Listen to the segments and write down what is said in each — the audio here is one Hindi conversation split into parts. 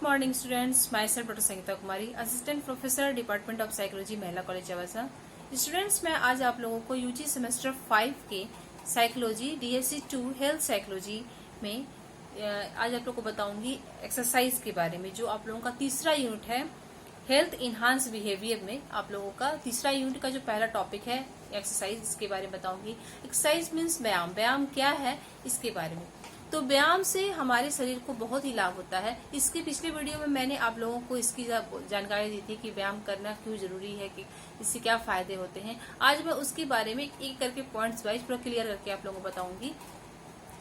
Morning students, my self doctor Sangeeta Kumari, assistant professor, department of psychology, महिला कॉलेज चवासा। स्टूडेंट्स, मैं आज आप लोगों को यूजी सेमेस्टर 5 के साइकोलॉजी DSC 2 हेल्थ साइकोलॉजी में आज आप लोगों को बताऊंगी एक्सरसाइज के बारे में, जो आप लोगों का तीसरा यूनिट है हेल्थ इनहांस बिहेवियर में। आप लोगों का तीसरा यूनिट का जो पहला टॉपिक है एक्सरसाइज, इसके बारे में बताऊंगी। एक्सरसाइज मीन्स व्यायाम। व्यायाम क्या है इसके बारे में। तो व्यायाम से हमारे शरीर को बहुत ही लाभ होता है। इसके पिछले वीडियो में मैंने आप लोगों को इसकी जानकारी दी थी कि व्यायाम करना क्यों जरूरी है, कि इससे क्या फायदे होते हैं। आज मैं उसके बारे में एक करके पॉइंट्स वाइज पूरा क्लियर करके आप लोगों को बताऊंगी।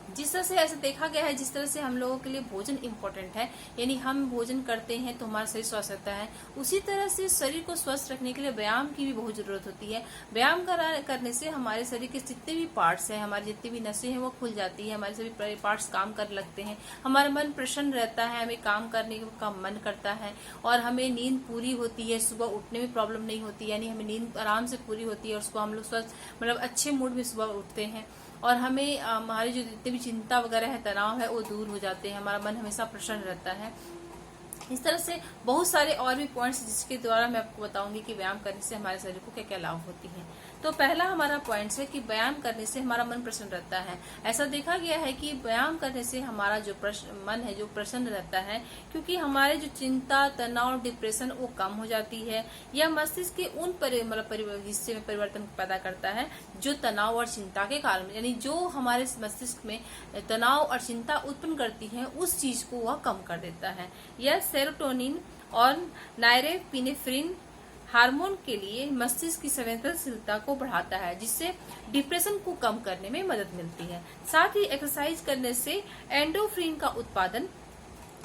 जिस तरह से ऐसे देखा गया है, जिस तरह से हम लोगों के लिए भोजन इम्पोर्टेंट है, यानी हम भोजन करते हैं तो हमारा शरीर स्वस्थ रहता है, उसी तरह से शरीर को स्वस्थ रखने के लिए व्यायाम की भी बहुत जरूरत होती है। व्यायाम करने से हमारे शरीर के जितने भी पार्ट्स हैं, हमारी जितनी भी नसें हैं, वो खुल जाती है, हमारे सभी पार्ट्स काम करने लगते हैं, हमारा मन प्रसन्न रहता है, हमें काम करने का मन करता है और हमें नींद पूरी होती है। सुबह उठने में प्रॉब्लम नहीं होती, यानी हमें नींद आराम से पूरी होती है और सुबह हम लोग स्वस्थ मतलब अच्छे मूड में सुबह उठते हैं और हमें हमारी जो जितनी भी चिंता वगैरह है, तनाव है, वो दूर हो जाते हैं, हमारा मन हमेशा प्रसन्न रहता है। इस तरह से बहुत सारे और भी पॉइंट्स जिसके द्वारा मैं आपको बताऊंगी कि व्यायाम करने से हमारे शरीर को क्या क्या लाभ होती है। तो पहला हमारा पॉइंट है कि व्यायाम करने से हमारा मन प्रसन्न रहता है। ऐसा देखा गया है कि व्यायाम करने से हमारा जो मन है जो प्रसन्न रहता है, क्योंकि हमारे जो चिंता, तनाव, डिप्रेशन वो कम हो जाती है। यह मस्तिष्क के उन हिस्से में परिवर्तन पैदा करता है जो तनाव और चिंता के कारण, यानी जो हमारे मस्तिष्क में तनाव और चिंता उत्पन्न करती है, उस चीज को वह कम कर देता है। यह सेरोटोनिन और नॉरेपिनेफ्रिन हार्मोन के लिए मस्तिष्क की संवेदनशीलता को बढ़ाता है, जिससे डिप्रेशन को कम करने में मदद मिलती है। साथ ही एक्सरसाइज करने से एंडोफ्रिन का उत्पादन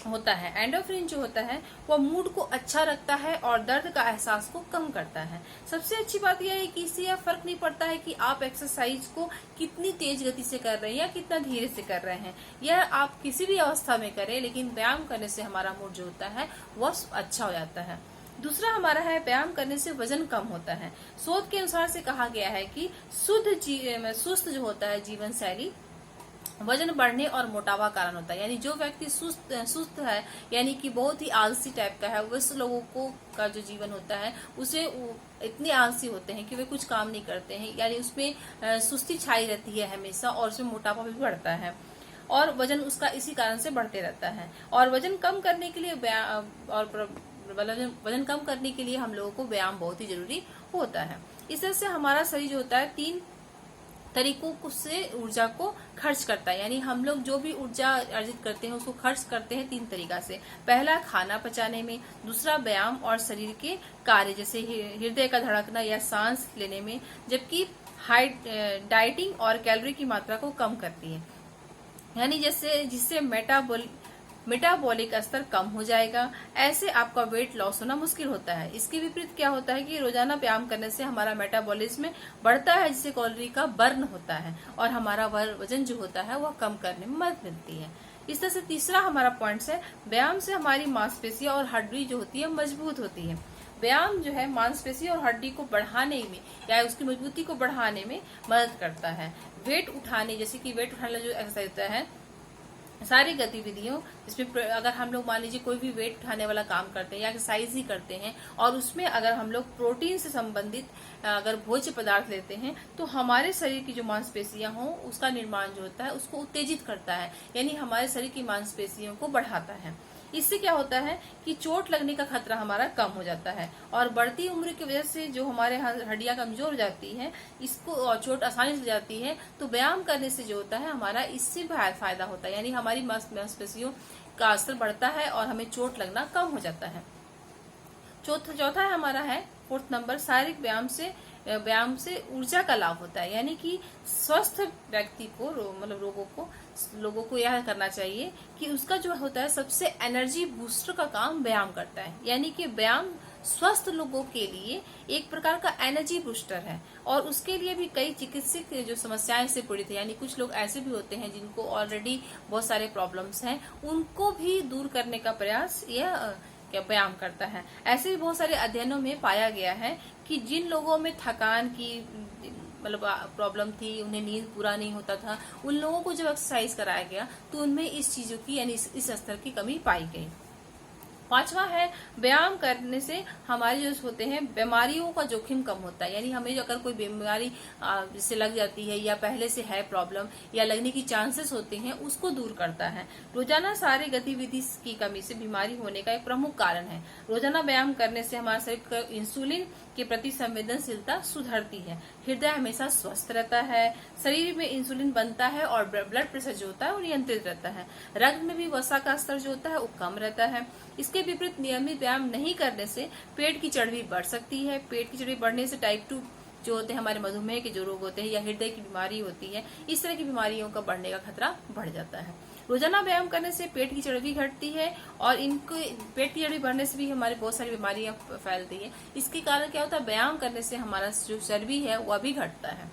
होता है। एंडोफ्रिन जो होता है वह मूड को अच्छा रखता है और दर्द का एहसास को कम करता है। सबसे अच्छी बात यह है कि इससे यह फर्क नहीं पड़ता है कि आप एक्सरसाइज को कितनी तेज गति से कर रहे हैं या कितना धीरे से कर रहे हैं। यह आप किसी भी अवस्था में करें, लेकिन व्यायाम करने से हमारा मूड जो होता है वह अच्छा हो जाता है। दूसरा हमारा है व्यायाम करने से वजन कम होता है। शोध के अनुसार से कहा गया है कि सुस्त जो होता है जीवन शैली वजन बढ़ने और मोटापा कारण होता है। यानी जो व्यक्ति सुस्त है, यानी कि बहुत ही आलसी टाइप का है, उस लोगों को का जो जीवन होता है उसे इतने आलसी होते हैं कि वे कुछ काम नहीं करते हैं, यानी उसमें सुस्ती छाई रहती है हमेशा और उसमें मोटापा भी बढ़ता है और वजन उसका इसी कारण से बढ़ते रहता है। और वजन कम करने के लिए वजन कम करने के लिए हम लोगों को व्यायाम बहुत ही जरूरी होता है। इस तरह से हमारा शरीर जो होता है 3 तरीकों से ऊर्जा को खर्च करता है, यानी हम लोग जो भी ऊर्जा अर्जित करते हैं उसको खर्च करते हैं 3 तरीका से। पहला खाना पचाने में, दूसरा व्यायाम और शरीर के कार्य जैसे हृदय का धड़कना या सांस लेने में, जबकि डाइटिंग और कैलोरी की मात्रा को कम करती है, यानी जिससे मेटाबॉलिक स्तर कम हो जाएगा। ऐसे आपका वेट लॉस होना मुश्किल होता है। इसके विपरीत क्या होता है कि रोजाना व्यायाम करने से हमारा मेटाबॉलिज्म बढ़ता है, जिससे कैलोरी का बर्न होता है और हमारा वजन जो होता है वह कम करने में मदद मिलती है। इस तरह से तीसरा हमारा पॉइंट है व्यायाम से हमारी मांसपेशियां और हड्डी जो होती है मजबूत होती है। व्यायाम जो है मांसपेशी और हड्डी को बढ़ाने में या उसकी मजबूती को बढ़ाने में मदद करता है। वेट उठाने, जैसे कि वेट उठाने जो एक्सरसाइज होता है, सारी गतिविधियों इसमें अगर हम लोग मान लीजिए कोई भी वेट उठाने वाला काम करते हैं या एक्सरसाइज ही करते हैं और उसमें अगर हम लोग प्रोटीन से संबंधित अगर भोज्य पदार्थ लेते हैं, तो हमारे शरीर की जो मांसपेशियां हों उसका निर्माण जो होता है उसको उत्तेजित करता है, यानी हमारे शरीर की मांसपेशियों को बढ़ाता है। इससे क्या होता है कि चोट लगने का खतरा हमारा कम हो जाता है और बढ़ती उम्र की वजह से जो हमारे हड्डियां कमजोर हो जाती है, इसको और चोट आसानी से जाती है, तो व्यायाम करने से जो होता है हमारा इससे फायदा होता है, यानी हमारी मांसपेशियों का स्तर बढ़ता है और हमें चोट लगना कम हो जाता है। चौथा हमारा है 4th नंबर, शारीरिक व्यायाम से ऊर्जा का लाभ होता है, यानी कि स्वस्थ व्यक्ति को लोगों को यह करना चाहिए कि उसका जो होता है सबसे एनर्जी बूस्टर का काम व्यायाम करता है। यानी कि व्यायाम स्वस्थ लोगों के लिए एक प्रकार का एनर्जी बूस्टर है और उसके लिए भी कई चिकित्सक जो समस्याएं से पीड़ित है, यानी कुछ लोग ऐसे भी होते हैं जिनको ऑलरेडी बहुत सारे प्रॉब्लम्स हैं, उनको भी दूर करने का प्रयास यह व्यायाम करता है। ऐसे भी बहुत सारे अध्ययनों में पाया गया है कि जिन लोगों में थकान की प्रॉब्लम थी, उन्हें नींद पूरा नहीं होता था, उन लोगों को जब एक्सरसाइज कराया गया तो उनमें इस चीजों की यानी इस स्तर की कमी पाई गई। पांचवा है व्यायाम करने से हमारे जो होते हैं बीमारियों का जोखिम कम होता है। यानी हमें अगर कोई बीमारी जिससे लग जाती है या पहले से है प्रॉब्लम या लगने की चांसेस होते हैं, उसको दूर करता है। रोजाना शारीरिक गतिविधि की कमी से बीमारी होने का एक प्रमुख कारण है। रोजाना व्यायाम करने से हमारे शरीर का इंसुलिन के प्रति संवेदनशीलता सुधरती है। हृदय हमेशा स्वस्थ रहता है, शरीर में इंसुलिन बनता है और ब्लड प्रेशर जो होता है वो नियंत्रित रहता है। रक्त में भी वसा का स्तर जो होता है वो कम रहता है। इसके विपरीत नियमित व्यायाम नहीं करने से पेट की चर्बी बढ़ सकती है। पेट की चर्बी बढ़ने से टाइप 2 जो होते हैं हमारे मधुमेह के जो रोग होते हैं या हृदय की बीमारी होती है, इस तरह की बीमारियों का बढ़ने का खतरा बढ़ जाता है। रोजाना व्यायाम करने से पेट की चर्बी घटती है और इनको पेट की चर्बी बढ़ने से भी हमारी बहुत सारी बीमारियां फैलती है। इसके कारण क्या होता है, व्यायाम करने से हमारा जो चर्बी है वह भी घटता है।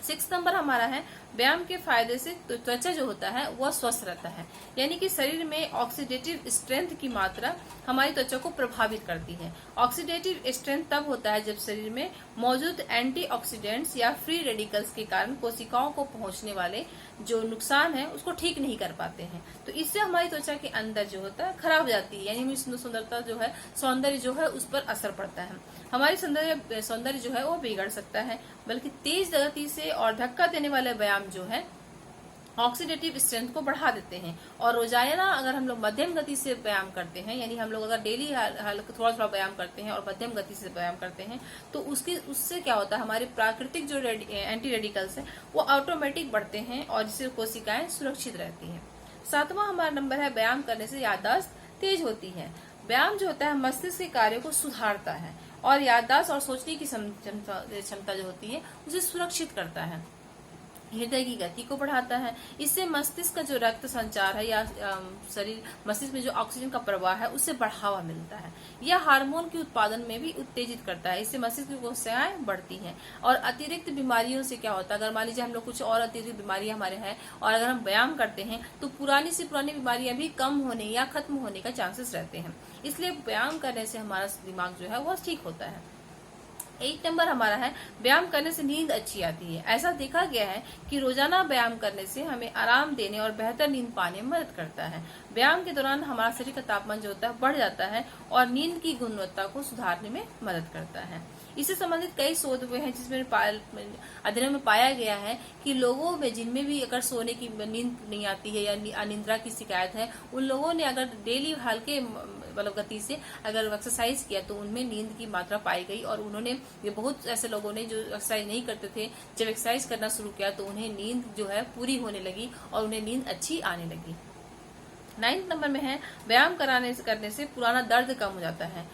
6 नंबर हमारा है व्यायाम के फायदे से त्वचा जो होता है वह स्वस्थ रहता है। यानी कि शरीर में ऑक्सीडेटिव स्ट्रेंथ की मात्रा हमारी त्वचा को प्रभावित करती है। ऑक्सीडेटिव स्ट्रेंथ तब होता है जब शरीर में मौजूद एंटीऑक्सीडेंट्स या फ्री रेडिकल्स के कारण कोशिकाओं को पहुंचने वाले जो नुकसान है उसको ठीक नहीं कर पाते हैं। तो इससे हमारी त्वचा के अंदर जो होता है खराब हो जाती है। यानी सुंदरता जो है, सौंदर्य जो है उस पर असर पड़ता है। हमारी सौंदर्य जो है वो बिगड़ सकता है। बल्कि तेज गति से और धक्का देने वाले व्यायाम जो है ऑक्सीडेटिव स्ट्रेंथ को बढ़ा देते हैं। और रोजाना अगर हम लोग मध्यम गति से व्यायाम करते हैं, यानी हम लोग अगर डेली थोड़ा थोड़ा व्यायाम करते हैं और मध्यम गति से व्यायाम करते हैं, तो उससे क्या होता है, हमारे प्राकृतिक जो एंटी रेडिकल्स है वो ऑटोमेटिक बढ़ते हैं और जिससे कोशिकाएं सुरक्षित रहती हैं। 7वां हमारा नंबर है व्यायाम करने से याददाश्त तेज होती है। व्यायाम जो होता है मस्तिष्क के कार्यों को सुधारता है और याददाश्त और सोचने की क्षमता जो होती है उसे सुरक्षित करता है। हृदय की गति को बढ़ाता है। इससे मस्तिष्क का जो रक्त संचार है या शरीर मस्तिष्क में जो ऑक्सीजन का प्रवाह है उससे बढ़ावा मिलता है। यह हार्मोन के उत्पादन में भी उत्तेजित करता है। इससे मस्तिष्क की कोशिकाएं बढ़ती हैं। और अतिरिक्त बीमारियों से क्या होता है, अगर मान लीजिए हम लोग कुछ और अतिरिक्त बीमारियां हमारे हैं और अगर हम व्यायाम करते हैं तो पुरानी से पुरानी बीमारियां भी कम होने या खत्म होने का चांसेस रहते हैं। इसलिए व्यायाम करने से हमारा दिमाग जो है वह ठीक होता है। 8 नंबर हमारा है व्यायाम करने से नींद अच्छी आती है। ऐसा देखा गया है कि रोजाना व्यायाम करने से हमें आराम देने और बेहतर नींद पाने में मदद करता है। व्यायाम के दौरान हमारा शरीर का तापमान जो होता है बढ़ जाता है और नींद की गुणवत्ता को सुधारने में मदद करता है। इससे संबंधित कई शोध हुए हैं जिसमें अध्ययन में पाया गया है कि लोगों में जिनमें भी अगर सोने की नींद नहीं आती है या अनिद्रा की शिकायत है, उन लोगों ने अगर डेली हल्के गति से अगर एक्सरसाइज किया तो उनमें नींद की मात्रा पाई गई। और उन्होंने ये बहुत ऐसे लोगों ने जो एक्सरसाइज नहीं करते थे, जब एक्सरसाइज करना शुरू किया तो उन्हें नींद जो है पूरी होने लगी और उन्हें नींद अच्छी आने लगी। 9 नंबर में है व्यायाम करने से पुराना दर्द कम हो जाता है।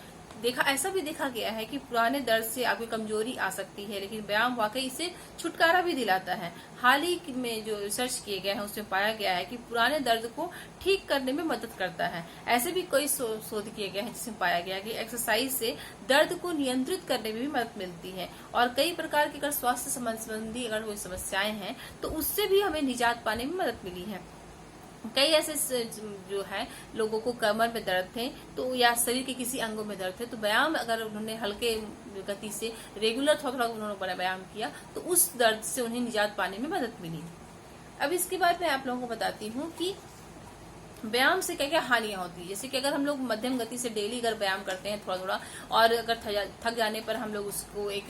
ऐसा भी देखा गया है कि पुराने दर्द से आपकी कमजोरी आ सकती है, लेकिन व्यायाम वाकई इससे छुटकारा भी दिलाता है। हाल ही में जो रिसर्च किए गए हैं उसमें पाया गया है कि पुराने दर्द को ठीक करने में मदद करता है। ऐसे भी कई शोध किए गए हैं जिसमें पाया गया कि एक्सरसाइज से दर्द को नियंत्रित करने में भी मदद मिलती है। और कई प्रकार की अगर स्वास्थ्य संबंधी अगर कोई समस्याएं हैं तो उससे भी हमें निजात पाने में मदद मिली है। कई ऐसे जो है लोगों को कमर में दर्द थे तो या शरीर के किसी अंगों में दर्द थे, तो व्यायाम अगर उन्होंने हल्के गति से रेगुलर थोड़ा उन्होंने व्यायाम किया तो उस दर्द से उन्हें निजात पाने में मदद मिली। अब इसके बाद मैं आप लोगों को बताती हूँ कि व्यायाम से क्या क्या हानियां होती है। जैसे कि अगर हम लोग मध्यम गति से डेली अगर व्यायाम करते हैं थोड़ा थोड़ा और अगर थक जाने पर हम लोग उसको एक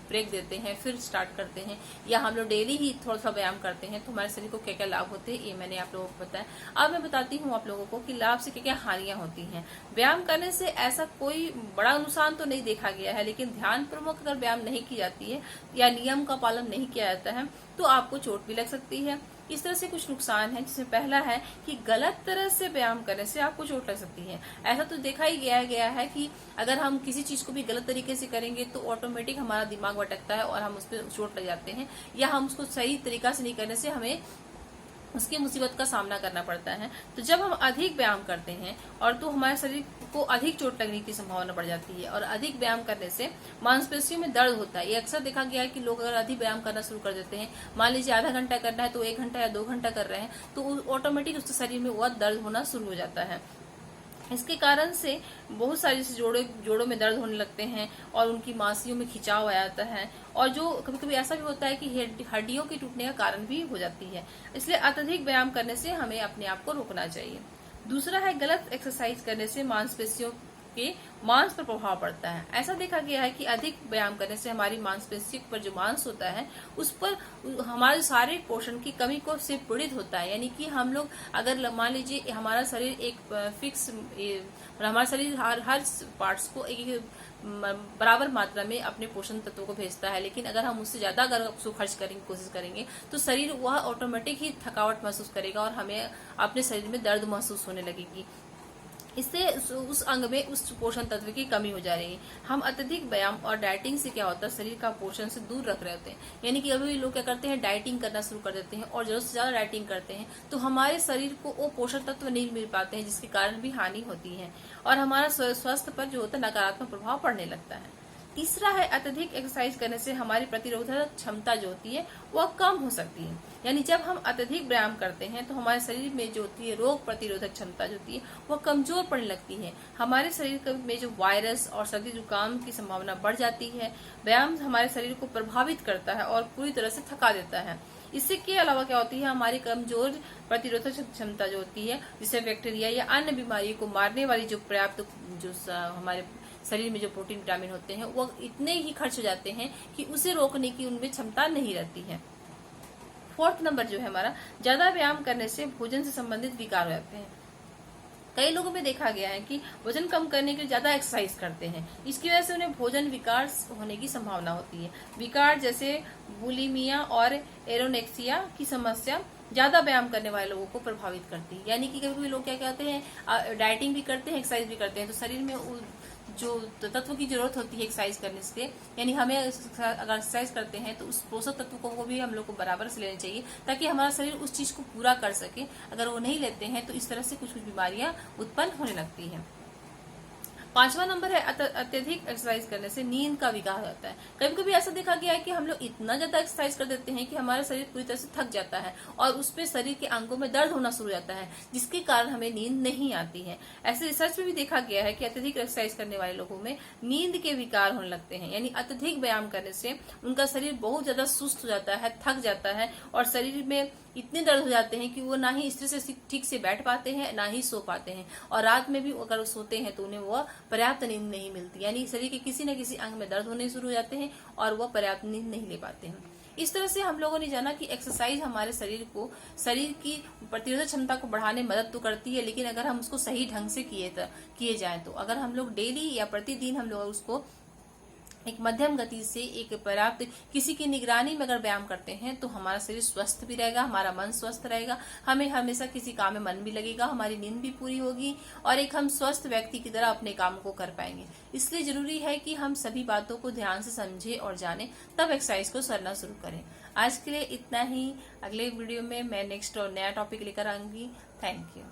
ब्रेक देते हैं फिर स्टार्ट करते हैं, या हम लोग डेली ही थोड़ा सा व्यायाम करते हैं तो हमारे शरीर को क्या क्या लाभ होते हैं ये मैंने आप लोगों को बताया। अब मैं बताती हूँ आप लोगों को कि लाभ से क्या क्या हानियां होती हैं। व्यायाम करने से ऐसा कोई बड़ा नुकसान तो नहीं देखा गया है, लेकिन ध्यान पूर्वक अगर व्यायाम नहीं की जाती है या नियम का पालन नहीं किया जाता है तो आपको चोट भी लग सकती है। इस तरह से कुछ नुकसान है, जिसमें पहला है कि गलत तरह से व्यायाम करने से आपको चोट लग सकती है। ऐसा तो देखा ही गया है कि अगर हम किसी चीज को भी गलत तरीके से करेंगे तो ऑटोमेटिक हमारा दिमाग भटकता है और हम उस पर चोट लग जाते हैं, या हम उसको सही तरीका से नहीं करने से हमें उसकी मुसीबत का सामना करना पड़ता है। तो जब हम अधिक व्यायाम करते हैं और तो हमारे शरीर को अधिक चोट लगने की संभावना बढ़ जाती है। और अधिक व्यायाम करने से मांसपेशियों में दर्द होता है। ये अक्सर देखा गया है कि लोग अगर अधिक व्यायाम करना शुरू कर देते हैं, मान लीजिए आधा घंटा करना है तो 1 घंटा या 2 घंटा कर रहे हैं, तो ऑटोमेटिक उसके शरीर में वह दर्द होना शुरू हो जाता है। इसके कारण से बहुत सारे जैसे जोड़ों में दर्द होने लगते हैं और उनकी मांसपेशियों में खिंचाव आ जाता है, और जो कभी कभी ऐसा भी होता है कि हड्डियों के टूटने का कारण भी हो जाती है। इसलिए अत्यधिक व्यायाम करने से हमें अपने आप को रोकना चाहिए। दूसरा है गलत एक्सरसाइज करने से मांसपेशियों के मांस पर प्रभाव पड़ता है। ऐसा देखा गया है कि अधिक व्यायाम करने से हमारी मांसपेशियों पर जो मांस होता है उस पर हमारे शारीरिक पोषण की कमी को से पीड़ित होता है। यानी कि हम लोग अगर मान लीजिए हमारा शरीर एक फिक्स हमारा शरीर हर पार्ट्स को एक बराबर मात्रा में अपने पोषण तत्वों को भेजता है, लेकिन अगर हम उससे ज्यादा अगर उसको खर्च करेंगे कोशिश करेंगे तो शरीर वह ऑटोमेटिक ही थकावट महसूस करेगा और हमें अपने शरीर में दर्द महसूस होने लगेगी। इससे उस अंग में उस पोषण तत्व की कमी हो जा रही है। हम अत्यधिक व्यायाम और डाइटिंग से क्या होता है, शरीर का पोषण से दूर रख रहे होते हैं। यानी कि अभी लोग क्या करते हैं, डाइटिंग करना शुरू कर देते हैं और जरूरत से ज्यादा डाइटिंग करते हैं तो हमारे शरीर को वो पोषण तत्व नहीं मिल पाते हैं, जिसके कारण भी हानि होती है और हमारा स्वास्थ्य पर जो होता है नकारात्मक प्रभाव पड़ने लगता है। तीसरा है अत्यधिक एक्सरसाइज करने से हमारी प्रतिरोधक क्षमता जो होती है वह कम हो सकती है। यानी जब हम अत्यधिक व्यायाम करते हैं तो हमारे शरीर में जो होती है रोग प्रतिरोधक क्षमता जो होती है वह कमजोर पड़ने लगती है। हमारे शरीर में जो वायरस और सर्दी जुकाम की संभावना बढ़ जाती है। व्यायाम हमारे शरीर को प्रभावित करता है और पूरी तरह से थका देता है। इससे के अलावा क्या होती है, हमारी कमजोर प्रतिरोधक क्षमता जो होती है जिससे बैक्टीरिया या अन्य बीमारियों को मारने वाली जो पर्याप्त जो हमारे शरीर में जो प्रोटीन विटामिन होते हैं वो इतने ही खर्च हो जाते हैं कि उसे रोकने की उनमें क्षमता नहीं रहती है। फोर्थ नंबर जो है हमारा, ज्यादा व्यायाम करने से भोजन से संबंधित विकार हो जाते हैं। कई लोगों में देखा गया है कि वजन कम करने के लिए ज्यादा एक्सरसाइज करते हैं, इसकी वजह से उन्हें भोजन विकार होने की संभावना होती है। विकार जैसे बुलिमिया और एरोनेक्सिया की समस्या ज्यादा व्यायाम करने वाले लोगों को प्रभावित करती है। यानी कि कभी लोग क्या कहते हैं, डाइटिंग भी करते हैं एक्सरसाइज भी करते हैं तो शरीर में जो तत्व की जरूरत होती है एक्सरसाइज करने से, यानी हमें अगर एक्सरसाइज करते हैं तो उस पोषक तत्व को भी हम लोग को बराबर से लेना चाहिए ताकि हमारा शरीर उस चीज को पूरा कर सके। अगर वो नहीं लेते हैं तो इस तरह से कुछ कुछ बीमारियां उत्पन्न होने लगती हैं। पांचवा नंबर है अत्यधिक एक्सरसाइज करने से नींद का विकार होता है। कभी कभी ऐसा देखा गया है कि हम लोग इतना ज्यादा एक्सरसाइज कर देते हैं कि हमारा शरीर पूरी तरह से थक जाता है और उसपे शरीर के अंगों में दर्द होना शुरू हो जाता है, जिसके कारण हमें नींद नहीं आती है। ऐसे रिसर्च में भी देखा गया है कि अत्यधिक एक्सरसाइज करने वाले लोगों में नींद के विकार होने लगते हैं। यानी अत्यधिक व्यायाम करने से उनका शरीर बहुत ज्यादा सुस्त हो जाता है, थक जाता है और शरीर में इतने दर्द हो जाते हैं कि वो ना ही इस तरह से ठीक से बैठ पाते हैं ना ही सो पाते हैं और रात में भी अगर सोते हैं तो उन्हें वह पर्याप्त नींद नहीं मिलती। यानी शरीर के किसी न किसी अंग में दर्द होने शुरू हो जाते हैं और वह पर्याप्त नींद नहीं ले पाते हैं। इस तरह से हम लोगों ने जाना कि एक्सरसाइज हमारे शरीर की प्रतिरोधक क्षमता को बढ़ाने में मदद तो करती है, लेकिन अगर हम उसको सही ढंग से किए जाए तो अगर हम लोग डेली या प्रतिदिन हम लोग उसको एक मध्यम गति से एक पर्याप्त किसी की निगरानी में अगर व्यायाम करते हैं तो हमारा शरीर स्वस्थ भी रहेगा, हमारा मन स्वस्थ रहेगा, हमें हमेशा किसी काम में मन भी लगेगा, हमारी नींद भी पूरी होगी और एक हम स्वस्थ व्यक्ति की तरह अपने काम को कर पाएंगे। इसलिए जरूरी है कि हम सभी बातों को ध्यान से समझें और जानें, तब एक्सरसाइज को करना शुरू करें। आज के लिए इतना ही। अगले वीडियो में मैं नेक्स्ट और नया टॉपिक लेकर आऊंगी। Thank you.